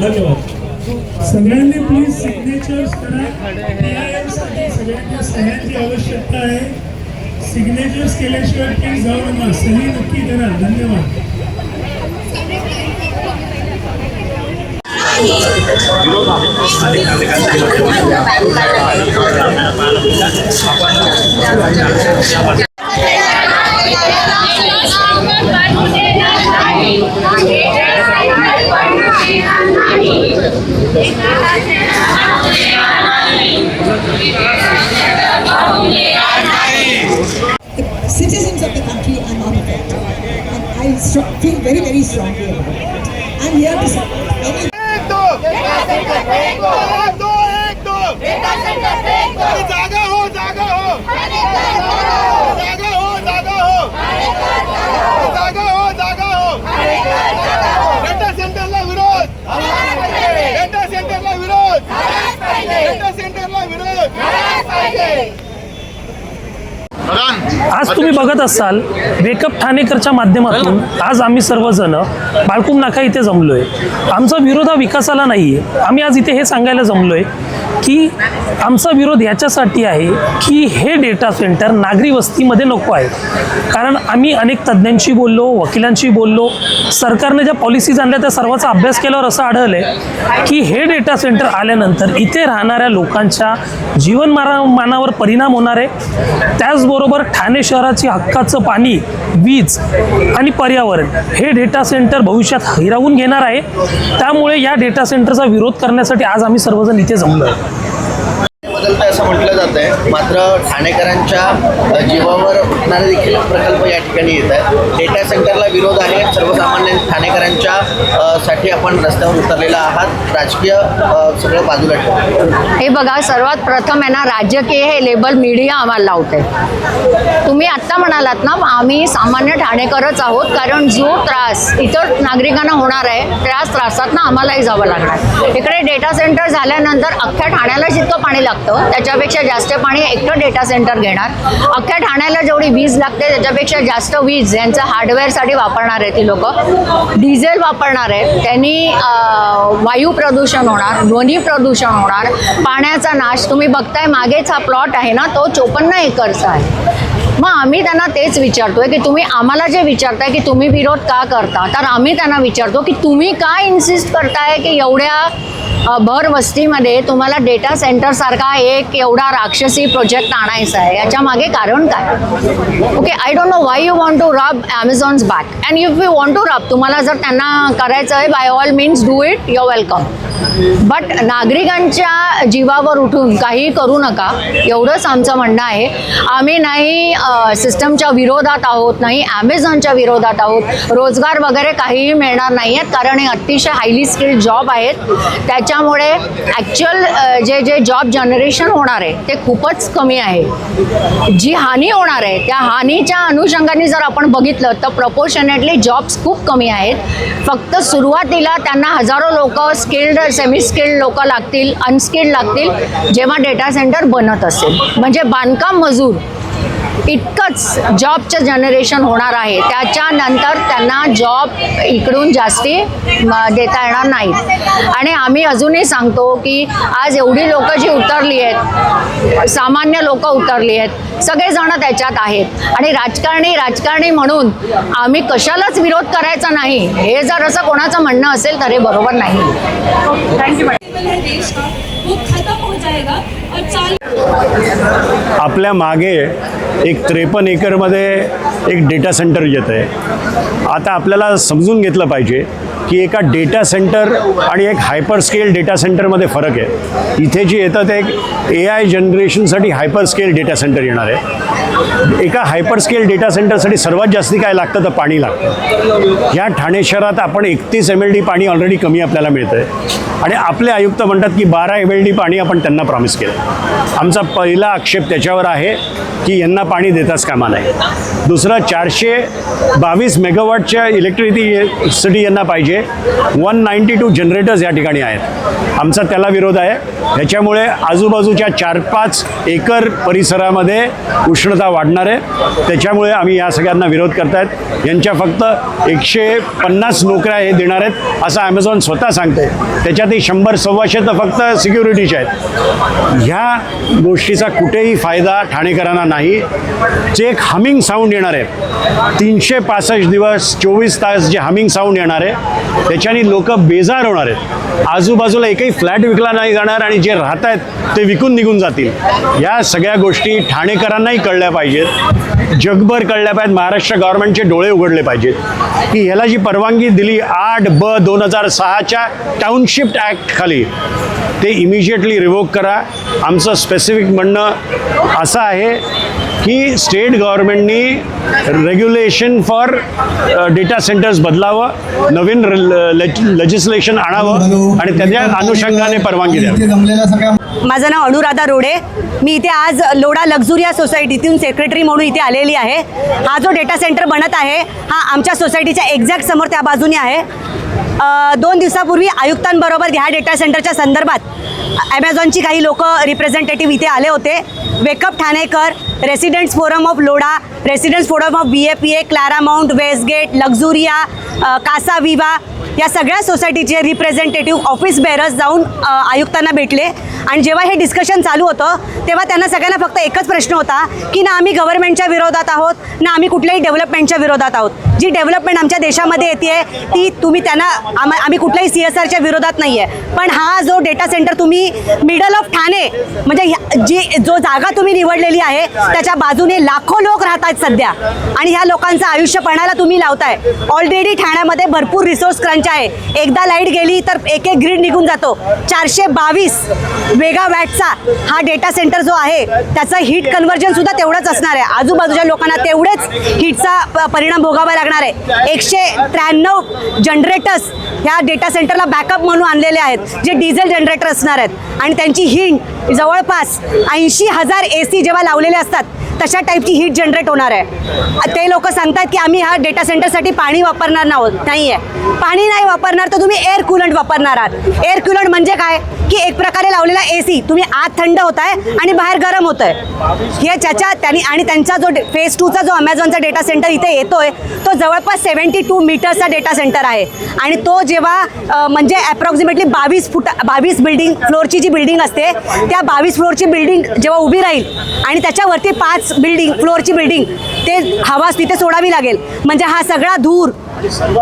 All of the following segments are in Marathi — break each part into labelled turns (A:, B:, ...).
A: धन्यवाद. सगळ्यांनी प्लीज सिग्नेचर्स करा. PIM साठी सगळ्यांना सह्यांची आवश्यकता आहे. सिग्नेचर्स केल्याशिवाय प्लीज जाऊ नका. सही नक्की करा. धन्यवाद.
B: Citizens of the country are not affected, and I feel very, very strongly about it. I'm here to support
C: आज तुम्ही बघत असाल वेकअप ठाणेकरच्या माध्यमातून आज आम्ही सर्वजण बाळकुम नाका इथे जमलोय. आमचा विरोध हा विकासाला नाहीये. आम्ही आज इथे हे सांगायला जमलोय की आमचा विरोध याच्यासाठी आहे की हे डेटा सेंटर नागरी वस्तीमध्ये नको आहे. कारण आम्ही अनेक तज्ज्ञांशी बोललो, वकिलांशी बोललो, सरकारने ज्या पॉलिसीज आणल्या त्या सर्वांचा अभ्यास केल्यावर असं आढळलंय की हे डेटा सेंटर आल्यानंतर इथे राहणाऱ्या लोकांच्या जीवनमानावर परिणाम होणार आहे. त्याचबरोबर ठाणे शहराची हक्काचं पाणी, वीज आणि पर्यावरण हे डेटा सेंटर भविष्यात हिरावून घेणार आहे. त्यामुळे या डेटा सेंटरचा विरोध करण्यासाठी आज आम्ही सर्वजण इथे जमलो आहे.
D: बदलतं असं म्हटलं जात आहे, मात्र ठाणेकरांच्या जीवावर उठणारे देखील प्रकल्प या ठिकाणी येत आहेत. डेटा सेंटरला विरोध आहे. सर्वसामान्य ठाणेकरांच्या साठी आपण रस्त्यावर उतरलेला आहात. राजकीय सगळं बाजूला ठेवून
E: हे बघा, सर्वात प्रथम आहे ना, राजकीय हे लेबल मीडिया आम्हाला लावते. तुम्ही आत्ता म्हणालात ना, आम्ही सामान्य ठाणेकरच आहोत, कारण जो त्रास इतर नागरिकांना होणार आहे त्याच त्रासात ना आम्हालाही जावं लागणार. इकडे डेटा सेंटर झाल्यानंतर अख्ख्या ठाण्याला जितकं पाणी लागतं त्याच्यापेक्षा जास्त पाणी एकटं डेटा सेंटर घेणार. अख्ख्या ठाण्याला जेवढी वीज लागते त्याच्यापेक्षा जास्त वीज यांचं हार्डवेअरसाठी वापरणार आहेत. ती लोक डिझेल वापरणार आहेत. त्यांनी वायू प्रदूषण होणार, ध्वनी प्रदूषण होणार, पाण्याचा नाश. तुम्ही बघताय मागेच हा प्लॉट आहे ना, तो 54 एकरचा आहे. मग आम्ही त्यांना तेच विचारतोय की तुम्ही आम्हाला जे विचारताय की तुम्ही विरोध का करता, तर आम्ही त्यांना विचारतो की तुम्ही का इन्सिस्ट करताय की एवढ्या भर वस्तीमध्ये तुम्हाला डेटा सेंटर सारखा एक एवढा राक्षसी प्रोजेक्ट आणायचा आहे. याच्या मागे कारण काय? Okay, I don't know why you want to rub Amazon's back, and if you want to rub, तुम्हाला जर त्यांना करायचं आहे by all means do it, you welcome. But नागरिकांच्या जीवावर उठून काही करू नका, एवढंच आमचं म्हणणं आहे. आम्ही नाही सिस्टमच्या विरोधात आहोत, नाही ॲमेझॉनच्या विरोधात आहोत. रोजगार वगैरे काहीही मिळणार नाही आहेत, कारण हे अतिशय हायली स्किल्ड जॉब आहेत. त्याच्यामुळे ॲक्च्युअल जे जॉब जनरेशन होणार आहे ते खूपच कमी आहे. जी हानी होणार आहे त्या हानीच्या अनुषंगाने जर आपण बघितलं तर प्रपोर्शनेटली जॉब्स खूप कमी आहेत. फक्त सुरुवातीला त्यांना हजारो लोक स्किल्ड, सेमी स्किल्ड लोक लागतील, अनस्किल्ड लागतील जेव्हा डेटा सेंटर बनत असेल. म्हणजे बांधकाम मजूर इतकंच जॉबचं जनरेशन होणार आहे. त्याच्यानंतर त्यांना जॉब इकडून जास्ती देता येणार नाहीत. आणि आम्ही अजूनही सांगतो की आज एवढी लोक जी उतरली आहेत, सामान्य लोक उतरली आहेत, सगळेजण त्याच्यात आहेत. आणि राजकारणी म्हणून आम्ही कशालाच विरोध करायचा नाही, हे जर असं कोणाचं म्हणणं असेल तर हे बरोबर नाही. थँक्यू.
F: आपल्या मागे एक 53 एकरमध्ये एक डेटा सेंटर येत आहे. आता आपल्याला समजून घेतलं पाहिजे की एका डेटा सेंटर आणि एक हायपर स्केल डेटा सेंटरमध्ये फरक आहे. इथे जे येतं ते एक AI जनरेशनसाठी हायपर स्केल डेटा सेंटर येणार आहे. एका हायपर स्केल डेटा सेंटरसाठी सर्वात जास्ती काय लागतं तर पाणी लागतं. ह्या ठाणे शहरात आपण 31 MLD पाणी ऑलरेडी कमी आपल्याला मिळतं आहे. आणि आपले आयुक्त म्हणतात की 12 MLD पाणी आपण त्यांना प्रॉमिस केलं. आमचा पहिला आक्षेप त्याच्यावर आहे की यांना पाणी देताच कामा नाही. दुसरं 422 मेगावॉटच्या इलेक्ट्रिसिटी यांना पाहिजे. पाहिजे. 192 जनरेटर्स या ठिकाणी आहेत. आमचा त्याला विरोध आहे. ह्याच्यामुळे आजूबाजूच्या 4-5 एकर परिसरामध्ये उष्णता वाढणार आहे. त्याच्यामुळे आम्ही या सगळ्यांना विरोध करतायत. यांच्या फक्त 150 नोकऱ्या हे देणार आहेत असं ॲमेझॉन स्वतः सांगते. त्याच्यातही 100-125 तर फक्त सिक्युरिटीच्या आहेत. ह्या गोष्टीचा कुठेही फायदा ठाणेकरांना नाही. जे एक हमिंग साऊंड येणार आहे 365 दिवस 24 तास जे हमिंग साऊंड येणार आहे त्याच्याने लोक बेजार होणार आहेत. आजूबाजूला एकही फ्लॅट विकला नाही जाणार आणि जे राहत आहेत ते विकून निघून जातील. या सगळ्या गोष्टी ठाणेकरांनाही कळल्या पाहिजेत, जगभर कळल्या पाहिजेत. महाराष्ट्र गव्हर्नमेंटचे डोळे उघडले पाहिजेत की ह्याला जी परवानगी दिली 8/2006च्या टाउनशिप ॲक्ट खाली ते इमिजिएटली रिवोक करा. आमचं स्पेसिफिक म्हणणं असं आहे की स्टेट गव्हर्नमेंटनी रेग्युलेशन फॉर डेटा सेंटर्स बदलावं, नवीन लेजिस्लेशन आणावं आणि त्याच्या अनुषंगाने परवानगी द्यावी.
G: माझं नाव अनुराधा रोडे. मी इथे आज लोढा लक्झुरिया सोसायटीतून सेक्रेटरी म्हणून इथे आलेली आहे. हा जो डेटा सेंटर बनत आहे हा आमच्या सोसायटीच्या एक्झॅक्ट समोर त्या बाजूने आहे. 2 दिवसापूर्वी आयुक्तांबरोबर ह्या डेटा सेंटरच्या संदर्भात ॲमेझॉनची काही लोक रिप्रेझेंटेटिव्ह इथे आले होते. वेकअप ठाणेकर, residents forum of Lodha, residents forum of BAPA, Claramount, Westgate, Luxuria, Casa Viva या सगळ्या सोसायटीचे रिप्रेझेंटेटिव्ह ऑफिस बेअरर्स जाऊन आयुक्तांना भेटले. आणि जेव्हा हे डिस्कशन चालू होतं तेव्हा त्यांना सगळ्यांना फक्त एकच प्रश्न होता की ना आम्ही गव्हर्नमेंटच्या विरोधात आहोत ना आम्ही कुठल्याही डेव्हलपमेंटच्या विरोधात आहोत. जी डेव्हलपमेंट आमच्या देशामध्ये येते ती तुम्ही त्यांना आम्ही कुठल्याही CSRच्या विरोधात नाही आहे. पण हा जो डेटा सेंटर तुम्ही मिडल ऑफ ठाणे म्हणजे जो जागा तुम्ही निवडलेली आहे त्याच्या बाजूने लाखो लोक राहत आहेत सध्या आणि ह्या लोकांचं आयुष्य पणाला तुम्ही लावताय. ऑलरेडी ठाण्यामध्ये भरपूर रिसोर्स क्रंच आहे. एकदा लाईट गेली तर एक ग्रीड निघून जातो. 422 मेगावॅटचा हा डेटा सेंटर जो आहे त्याचं हीट कन्व्हर्जन सुद्धा तेवढंच असणार आहे. आजूबाजूच्या लोकांना तेवढेच हीटचा परिणाम भोगावा लागणार आहे. 193 जनरेटर्स ह्या डेटा सेंटरला बॅकअप म्हणून आणलेले आहेत जे डिझेल जनरेटर असणार आहेत आणि त्यांची हीट जवळपास 80,000 AC जेव्हा लावलेले असतात तशा टाईपची हीट जनरेट होणार आहे. ते लोक सांगतात की आम्ही ह्या डेटा सेंटरसाठी पाणी वापरणार नाही आहे. पाणी नाही वापरणार तर तुम्ही एअर कूलंट वापरणार आहात. एअर कूलंट म्हणजे काय की एक प्रकारे लावलेला AC तुम्ही आत थंड होत आहे आणि बाहेर गरम होत आहे. हे त्यांनी आणि त्यांचा जो फेज 2चा जो अमेझॉनचा डेटा सेंटर इथे येतोय तो जवळपास 72 मीटर्सचा डेटा सेंटर आहे आणि तो जेव्हा म्हणजे ॲप्रॉक्सिमेटली 22 बिल्डिंग फ्लोअरची जी बिल्डिंग असते त्या 22 फ्लोअरची बिल्डिंग जेव्हा उभी राहील आणि त्याच्यावरती 5 फ्लोअरची बिल्डिंग ते हवा तिथे सोडावी लागेल म्हणजे हा सगळा धूर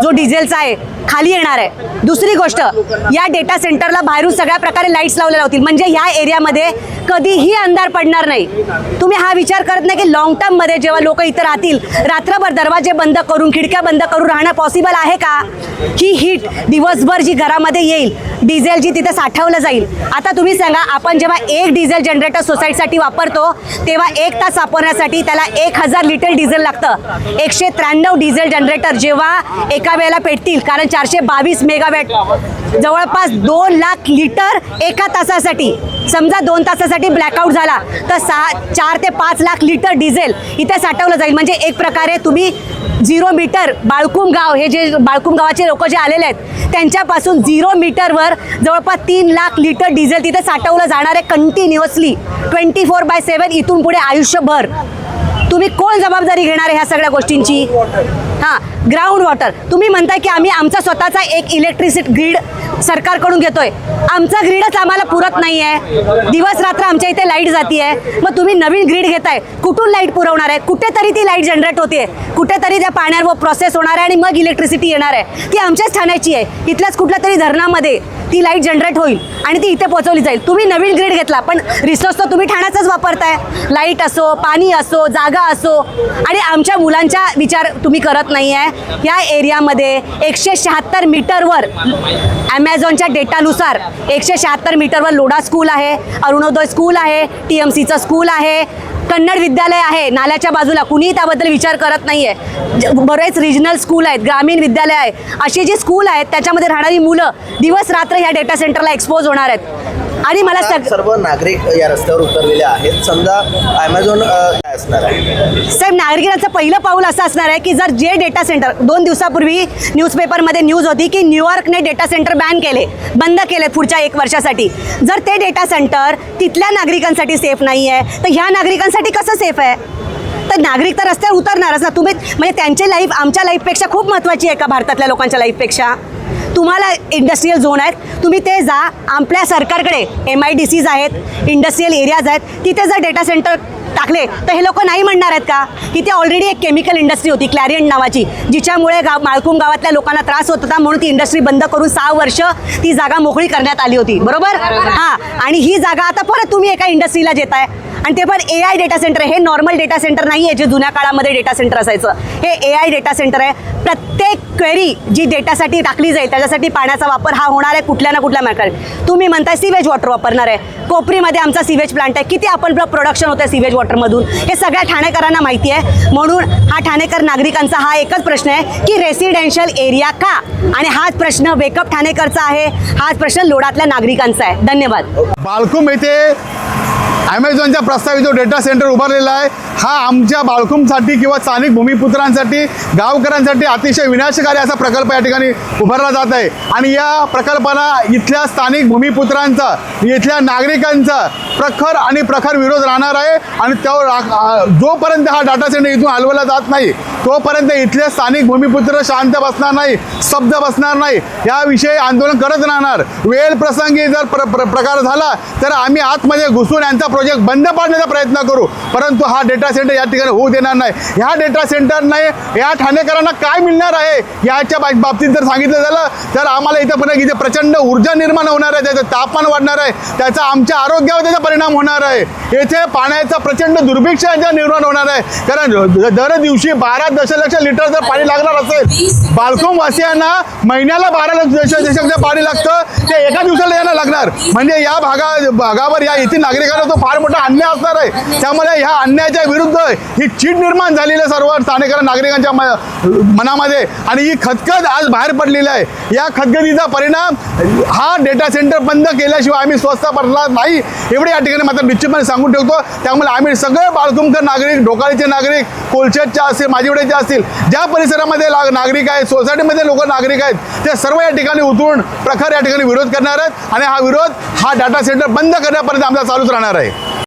G: जो डिझेलचा आहे खाली येणार आहे. दुसरी गोष्ट या डेटा सेंटरला बाहेरून सगळ्या प्रकारे लाईट्स लावलेल्या होतील म्हणजे ह्या एरियामध्ये कधीही अंधार पडणार नाही. तुम्ही हा विचार करत नाही की लॉंग टर्ममध्ये जेव्हा लोक इथं राहतील रात्रभर दरवाजे बंद करून खिडक्या बंद करून राहणं पॉसिबल आहे का? ही हीट दिवसभर जी घरामध्ये येईल डिझेल जी तिथे साठवलं जाईल. आता तुम्ही सांगा आपण जेव्हा एक डिझेल जनरेटर सोसायटीसाठी वापरतो तेव्हा 1 तास वापरण्यासाठी त्याला 1000 लिटर डिझेल लागतं. 193 डिझेल जनरेटर जेव्हा एका वेळेला पेटतील कारण 422 मेगावॅट जवळपास 2 लाख लिटर एका तासासाठी. समजा 2 तासासाठी ब्लॅकआउट झाला तर 4 ते 5 लाख लिटर डिझेल इथे साठवलं जाईल. म्हणजे एक प्रकारे तुम्ही 0 मीटर बाळकुम गाव हे जे बाळकुम गावाचे लोक जे आलेले आहेत त्यांच्यापासून 0 मीटरवर जवळपास 3 लाख लिटर डिझेल तिथे साठवलं जाणार आहे कंटिन्युअसली 24/7 इथून पुढे आयुष्यभर. तुम्ही कोण जबाबदारी घेणार आहे ह्या सगळ्या गोष्टींची? हां, ग्राउंड वॉटर तुम्ही म्हणताय की आम्ही आमचा स्वतःचा एक इलेक्ट्रिसिटी ग्रीड सरकारकडून घेतोय. आमचा ग्रीडच आम्हाला पुरत नाही आहे. दिवस रात्र आमच्या इथे लाईट जाती आहे. मग तुम्ही नवीन ग्रीड घेताय कुठून लाईट पुरवणार आहे? कुठेतरी ती लाईट जनरेट होते कुठेतरी त्या पाण्यावर प्रोसेस होणार आहे आणि मग इलेक्ट्रिसिटी येणार आहे. ती आमच्याच ठाण्याची आहे. इथल्याच कुठल्या तरी धरणामध्ये ती लाईट जनरेट होईल आणि ती इथे पोहोचवली जाईल. तुम्ही नवीन ग्रीड घेतला पण रिसोर्स तर तुम्ही ठाण्याचाच वापरताय. लाईट असो पाणी असो जागा असो आणि आमच्या मुलांचा विचार तुम्ही करत नाही आहे. या एरियामध्ये 176 मीटरवर ॲमेझॉनच्या डेटानुसार 176 मीटरवर लोढा स्कूल आहे, अरुणोदय स्कूल आहे, TMCचं स्कूल आहे, कन्नड विद्यालय आहे नाल्याच्या बाजूला. कुणीही त्याबद्दल विचार करत नाही आहे. बरेच रिजनल स्कूल आहेत, ग्रामीण विद्यालय आहे. अशी जी स्कूल आहेत त्याच्यामध्ये राहणारी मुलं दिवस रात्र ह्या डेटा सेंटरला एक्सपोज होणार आहेत. आणि मला
D: सर्व नागरिक या रस्त्यावर उतरलेले आहेत. समजा ॲमेझॉन काय असणार आहे?
G: साहेब, नागरिकांचं पहिलं पाऊल असं असणार आहे की जर जे डेटा सेंटर 2 दिवसापूर्वी न्यूजपेपरमध्ये न्यूज होती की न्यूयॉर्कने डेटा सेंटर बंद केले पुढच्या 1 वर्षासाठी. जर ते डेटा सेंटर तिथल्या नागरिकांसाठी सेफ नाही आहे तर ह्या नागरिकांसाठी कसं सेफ आहे? तर नागरिक तर रस्त्यावर उतरणारच ना. तुम्ही म्हणजे त्यांची लाईफ आमच्या लाईफपेक्षा खूप महत्त्वाची आहे का भारतातल्या लोकांच्या लाईफपेक्षा? तुम्हाला इंडस्ट्रीयल झोन आहेत, तुम्ही ते जा. आपल्या सरकारकडे MIDCs आहेत, इंडस्ट्रीयल एरियाज आहेत, तिथे जर डेटा सेंटर टाकले तर हे लोक नाही म्हणणार आहेत का की ते ऑलरेडी एक केमिकल इंडस्ट्री होती क्लॅरियंट नावाची, जिच्यामुळे माळकुम गावातल्या लोकांना त्रास होत होता, म्हणून ती इंडस्ट्री बंद करून 6 वर्ष ती जागा मोकळी करण्यात आली होती. बरोबर? हां. आणि ही जागा आता परत तुम्ही एका इंडस्ट्रीला देताय आणि ते पण AI डेटा सेंटर आहे. हे नॉर्मल डेटा सेंटर नाही आहे जे जुन्या काळामध्ये डेटा सेंटर असायचं. हे AI डेटा सेंटर आहे. प्रत्येक क्वेरी जी डेटासाठी टाकली जाईल त्याच्यासाठी पाण्याचा वापर हा होणार आहे कुठल्या ना कुठल्या मार्गाने. तुम्ही म्हणताय सीवेज वॉटर वापरणार आहे. कोपरीमध्ये आमचा सीवेज प्लांट आहे. किती आपण प्रोडक्शन होतं सीवेज वॉटरमधून हे सगळ्या ठाणेकरांना माहिती आहे. म्हणून हा ठाणेकर नागरिकांचा हा एकच प्रश्न आहे की रेसिडेन्शियल एरिया का? आणि हाच प्रश्न वेकअप ठाणेकरचा आहे, हाच प्रश्न लोडातल्या नागरिकांचा आहे. धन्यवाद.
H: बाळकुम येथे ॲमेझॉनच्या प्रस्तावित जो डेटा सेंटर उभारलेला आहे हा आमच्या बाळकुमसाठी किंवा स्थानिक भूमिपुत्रांसाठी गावकऱ्यांसाठी अतिशय विनाशकारी असा प्रकल्प या ठिकाणी उभारला जात आहे. आणि या प्रकल्पाला इथल्या स्थानिक भूमिपुत्रांचा, इथल्या नागरिकांचा प्रखर विरोध राहणार आहे. आणि जोपर्यंत हा डाटा सेंटर इथून हलवला जात नाही तोपर्यंत इथले स्थानिक भूमिपुत्र शांत बसणार नाही, स्तब्ध बसणार नाही, याविषयी आंदोलन करत राहणार. वेळ प्रसंगी जर प्रकार झाला तर आम्ही आतमध्ये घुसून यांचा प्रोजेक्ट बंद पाडण्याचा प्रयत्न करू, परंतु हा डेटा सेंटर या ठिकाणी होऊ देणार नाही. ह्या डेटा सेंटरने या ठाणेकरांना काय मिळणार आहे याच्या बाबतीत जर सांगितलं झालं तर आम्हाला इथे प्रचंड ऊर्जा निर्माण होणार आहे, त्याचं तापमान वाढणार आहे, त्याचा आमच्या आरोग्यावर त्याचा परिणाम होणार आहे. येथे पाण्याचा प्रचंड दुर्भिक्ष निर्माण होणार आहे. कारण दर दिवशी 12 दशलक्ष लिटर जर पाणी लागणार असेल, बाळकुम वासियांना महिन्याला 12 दशलक्ष पाणी लागतं, ते एका दिवसाला यांना लागणार. म्हणजे या भागावर या येथील नागरिकांना तो फार मोठा अन्याय असणार आहे. त्यामुळे ह्या अन्यायाच्या विरुद्ध ही चीड निर्माण झालेली आहे सर्व स्थानिक नागरिकांच्या मनामध्ये आणि ही खतखत आज बाहेर पडलेली आहे. या खतखतीचा परिणाम हा डेटा सेंटर बंद केल्याशिवाय आम्ही स्वस्थ पडणार नाही एवढे या ठिकाणी मात्र निश्चितपणे सांगून ठेवतो. त्यामुळे आम्ही सगळे बाळकुमकर नागरिक, ढोकाळीचे नागरिक, कोलशेतचे असतील, माजिवडेचे असतील, ज्या परिसरामध्ये नागरिक आहेत, सोसायटीमध्ये लोक नागरिक आहेत, ते सर्व या ठिकाणी उतरून प्रखर या ठिकाणी विरोध करणार आहेत. आणि हा विरोध हा डाटा सेंटर बंद करण्यापर्यंत आमचा चालूच राहणार आहे.